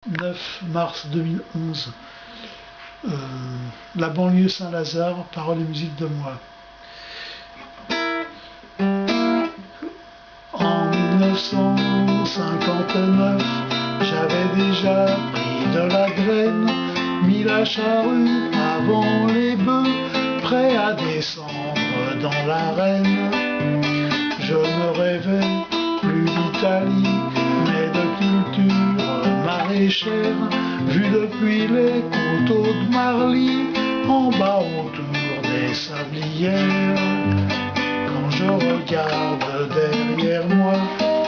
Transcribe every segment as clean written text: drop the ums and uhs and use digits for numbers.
9 mars 2011, la banlieue Saint-Lazare, paroles et musique de moi. En 1959, j'avais déjà pris de la graine, mis la charrue avant les bœufs, prêt à descendre dans l'arène. Je ne rêvais plus d'Italie, mais de culture maraîchère, vue depuis les coteaux de Marly, en bas autour des sablières. Quand je regarde derrière moi,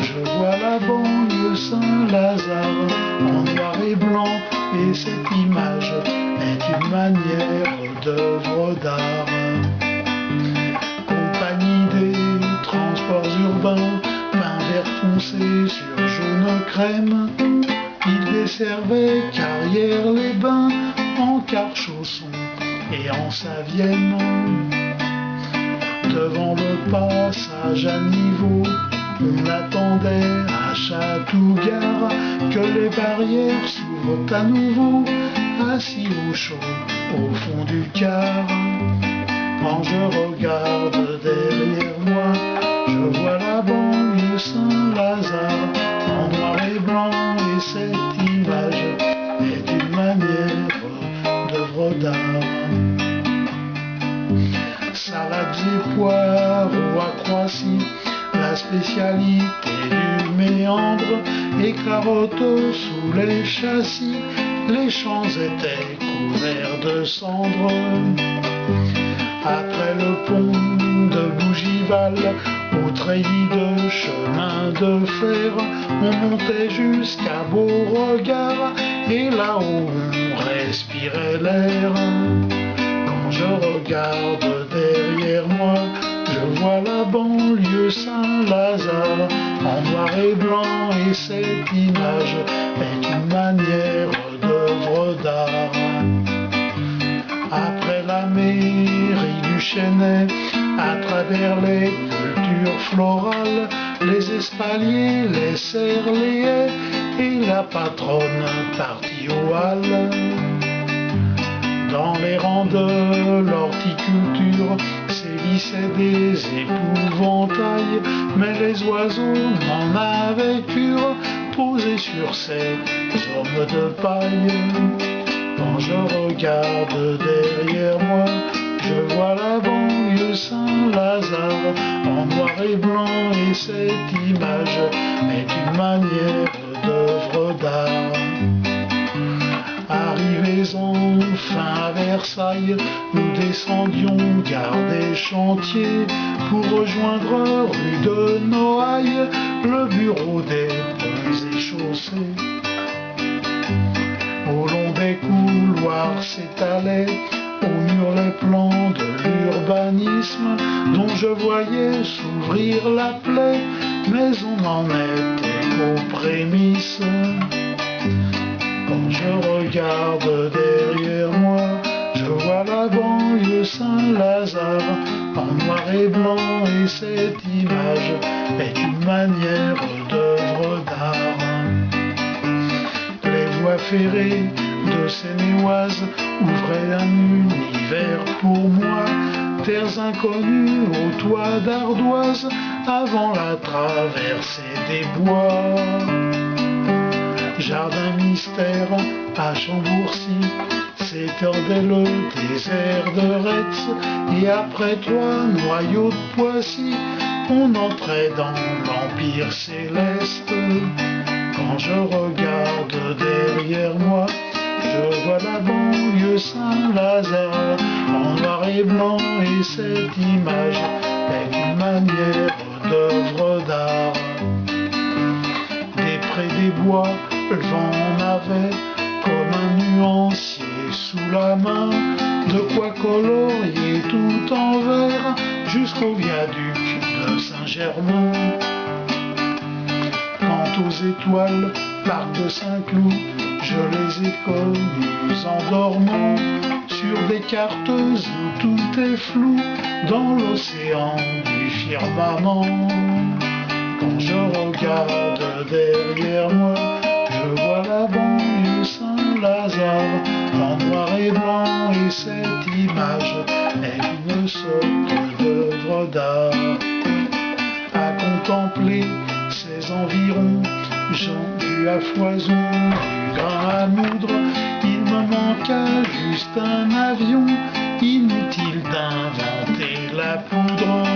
je vois la banlieue Saint-Lazare en noir et blanc, et cette image est une manière d'œuvre d'art. Compagnie des transports urbains, pain vert foncé sur jaune crème, il desservait Carrière-les-Bains en Carchausson et en Savienne. Devant le passage à niveau, on attendait à Château-Gare que les barrières s'ouvrent à nouveau, assis au chaud au fond du car. Quand je regarde derrière moi, je vois la banlieue Saint-Lazare en noir et blanc, et cette image est une manière d'œuvre d'art. Salades et poireaux à Croissy, la spécialité du méandre, et carottes sous les châssis, les champs étaient couverts de cendres. Après le pont de Bougival, au treillis de chemin de fer, on montait jusqu'à Beauregard, et là-haut on respirait l'air. Quand je regarde derrière moi, je vois la banlieue Saint-Lazare en noir et blanc, et cette image est une manière d'œuvre d'art. Après la mairie du Chênay, à travers les cultures florales, les espaliers, les serres, les haies, et la patronne partie aux halles. Dans les rangs de l'horticulture sévissaient des épouvantails, mais les oiseaux n'en avaient cure, posés sur ces hommes de paille. Quand je regarde derrière moi, je vois la banlieue Saint-Lazare en noir et blanc, et cette image est une manière d'œuvre d'art. Arrivés enfin à Versailles, nous descendions gare des Chantiers pour rejoindre rue de Noailles, le bureau des ponts et chaussées. Au long des couloirs s'étalaient au mur les plans de l'urbanisme, dont je voyais s'ouvrir la plaie, mais on n'en était qu'aux prémices. Quand je regarde derrière moi, je vois la banlieue Saint-Lazare en noir et blanc, et cette image est une manière d'œuvre d'art. Les voies ferrées de Seine-et-Oise ouvraient un univers pour moi, terres inconnues aux toits d'ardoise avant la traversée des bois. Jardin mystère à Chambourcy, s'étendait le désert de Retz, et après 3 noyaux de Poissy, on entrait dans l'Empire céleste. Quand je regarde derrière moi, je vois la banlieue Saint-Lazare en noir et blanc, et cette image est une manière d'œuvre d'art. Des prés, des bois, le vent en avait comme un nuancier sous la main, de quoi colorier tout en vert jusqu'au viaduc de Saint-Germain. Quant aux étoiles, parc de Saint-Cloud, je les ai connues en dormant sur des cartes où tout est flou dans l'océan du firmament. Quand je regarde derrière moi, je vois la banlieue Saint-Lazare en noir et blanc, et cette image est une sorte d'œuvre d'art. À contempler ces environs, j'en vu à foison du grain à moudre. Il me manqua juste un avion, inutile d'inventer la poudre.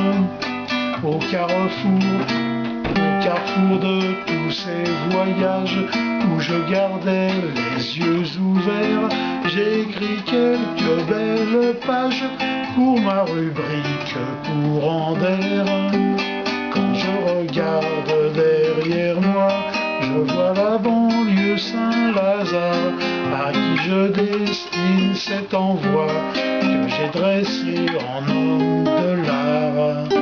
Au carrefour de tous ces voyages où je gardais les yeux ouverts, j'ai écrit quelques belles pages pour ma rubrique courant d'air. Quand je regarde derrière moi, je vois la banlieue Saint-Lazare, à qui je destine cet envoi que j'ai dressé en homme de l'art.